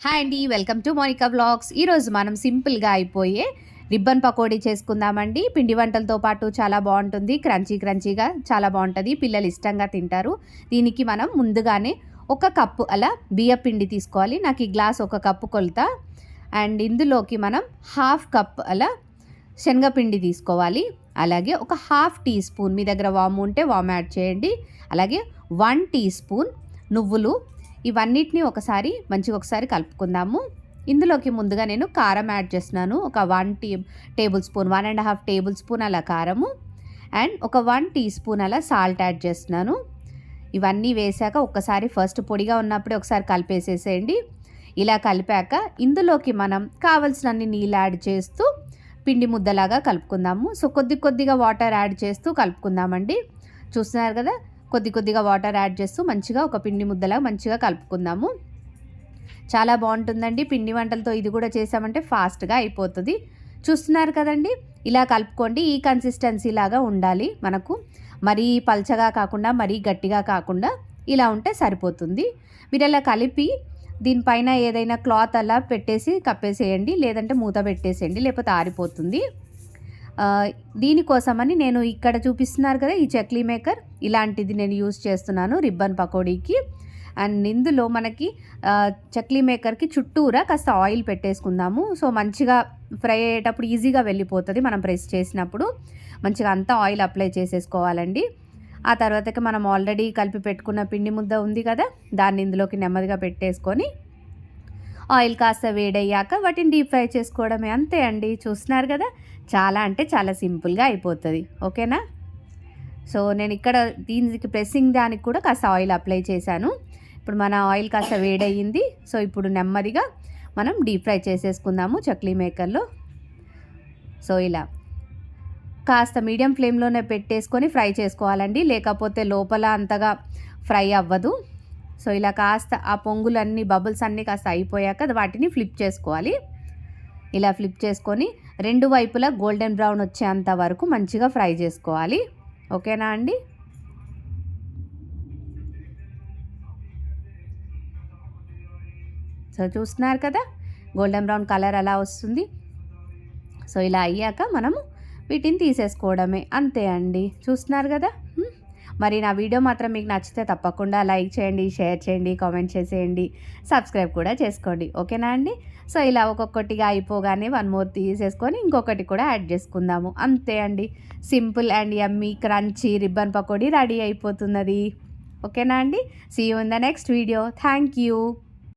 Hi అండి, welcome to Monika vlogs. ఈరోజు మనం సింపుల్గా అయిపోయే రిబ్బన్ పకోడీ చేసుకుందామండి. పిండి వంటలతో పాటు చాలా బాగుంటుంది, క్రంచీగా చాలా బాగుంటుంది, పిల్లలు ఇష్టంగా తింటారు. దీనికి మనం ముందుగానే ఒక కప్పు అలా బియ్య పిండి తీసుకోవాలి. నాకు ఈ గ్లాస్ ఒక కప్పు కొలత. అండ్ ఇందులోకి మనం హాఫ్ కప్ అలా శనగపిండి తీసుకోవాలి. అలాగే ఒక హాఫ్ టీ స్పూన్, మీ దగ్గర వాము ఉంటే వాము యాడ్ చేయండి. అలాగే 1 టీ స్పూన్ నువ్వులు. ఇవన్నిటిని ఒకసారి కలుపుకుందాము. ఇందులోకి ముందుగా నేను కారం యాడ్ చేస్తున్నాను. ఒక 1 టేబుల్ స్పూన్, 1.5 టేబుల్ స్పూన్ అలా కారము. అండ్ ఒక 1 టీ స్పూన్ అలా సాల్ట్ యాడ్ చేస్తున్నాను. ఇవన్నీ వేసాక ఒక్కసారి ఫస్ట్ పొడిగా ఉన్నప్పుడే ఒకసారి కలిపేసేసేయండి. ఇలా కలిపాక ఇందులోకి మనం కావలసినన్ని నీళ్ళు యాడ్ చేస్తూ పిండి ముద్దలాగా కలుపుకుందాము. సో కొద్దిగా వాటర్ యాడ్ చేస్తూ కలుపుకుందామండి. చూస్తున్నారు కదా, కొద్దిగా వాటర్ యాడ్ చేస్తూ మంచిగా ఒక పిండి ముద్దలా మంచిగా కలుపుకుందాము. చాలా బాగుంటుందండి. పిండి వంటలతో ఇది కూడా చేసామంటే ఫాస్ట్గా అయిపోతుంది. చూస్తున్నారు కదండి, ఇలా కలుపుకోండి. ఈ కన్సిస్టెన్సీ లాగా ఉండాలి మనకు. మరీ పల్చగా కాకుండా మరీ గట్టిగా కాకుండా ఇలా ఉంటే సరిపోతుంది. మీరు ఇలా కలిపి దీనిపైన ఏదైనా క్లాత్ అలా పెట్టేసి కప్పేసేయండి, లేదంటే మూత పెట్టేసేయండి, లేకపోతే ఆరిపోతుంది. దీనికోసమని నేను ఇక్కడ చూపిస్తున్నారు కదా, ఈ చక్లీ మేకర్ ఇలాంటిది నేను యూస్ చేస్తున్నాను రిబ్బన్ పకోడీకి. అండ్ ఇందులో మనకి చక్లీ మేకర్కి చుట్టూరా కాస్త ఆయిల్ పెట్టేసుకుందాము. సో మంచిగా ఫ్రై అయ్యేటప్పుడు ఈజీగా వెళ్ళిపోతుంది. మనం ప్రెస్ చేసినప్పుడు మంచిగా అంతా ఆయిల్ అప్లై చేసేసుకోవాలండి. ఆ తర్వాతకి మనం ఆల్రెడీ కలిపి పెట్టుకున్న పిండి ముద్ద ఉంది కదా, దాన్ని ఇందులోకి నెమ్మదిగా పెట్టేసుకొని ఆయిల్ కాస్త వేడయ్యాక వాటిని డీప్ ఫ్రై చేసుకోవడమే, అంతే అండి. చూస్తున్నారు కదా, చాలా అంటే చాలా సింపుల్గా అయిపోతుంది. ఓకేనా? సో నేను ఇక్కడ దీనికి ప్రెస్సింగ్ దానికి కూడా కాస్త ఆయిల్ అప్లై చేశాను. ఇప్పుడు మన ఆయిల్ కాస్త వేడయ్యింది. సో ఇప్పుడు నెమ్మదిగా మనం డీప్ ఫ్రై చేసేసుకుందాము చక్లీ మేకర్లో. సో ఇలా కాస్త మీడియం ఫ్లేమ్లోనే పెట్టేసుకొని ఫ్రై చేసుకోవాలండి, లేకపోతే లోపల అంతగా ఫ్రై అవ్వదు. సో ఇలా కాస్త ఆ పొంగులన్నీ బబుల్స్ అన్నీ కాస్త అయిపోయాక వాటిని ఫ్లిప్ చేసుకోవాలి. ఇలా ఫ్లిప్ చేసుకొని రెండు వైపులా గోల్డెన్ బ్రౌన్ వచ్చేంత వరకు మంచిగా ఫ్రై చేసుకోవాలి. ఓకేనా అండి? సో చూస్తున్నారు కదా, గోల్డెన్ బ్రౌన్ కలర్ అలా వస్తుంది. సో ఇలా అయ్యాక మనము వీటిని తీసేసుకోవడమే, అంతే అండి. చూస్తున్నారు కదా. మరి నా వీడియో మాత్రం మీకు నచ్చితే తప్పకుండా లైక్ చేయండి, షేర్ చేయండి, కామెంట్ చేసేయండి, సబ్స్క్రైబ్ కూడా చేసుకోండి. ఓకేనా అండి? సో ఇలా ఒక్కొక్కటిగా అయిపోగానే 1 మోర్ తీసేసుకొని ఇంకొకటి కూడా యాడ్ చేసుకుందాము, అంతే అండి. Simple and yummy crunchy ribbon pakodi ready అయిపోతున్నది. ఓకేనా అండి? See you in the next video. Thank you.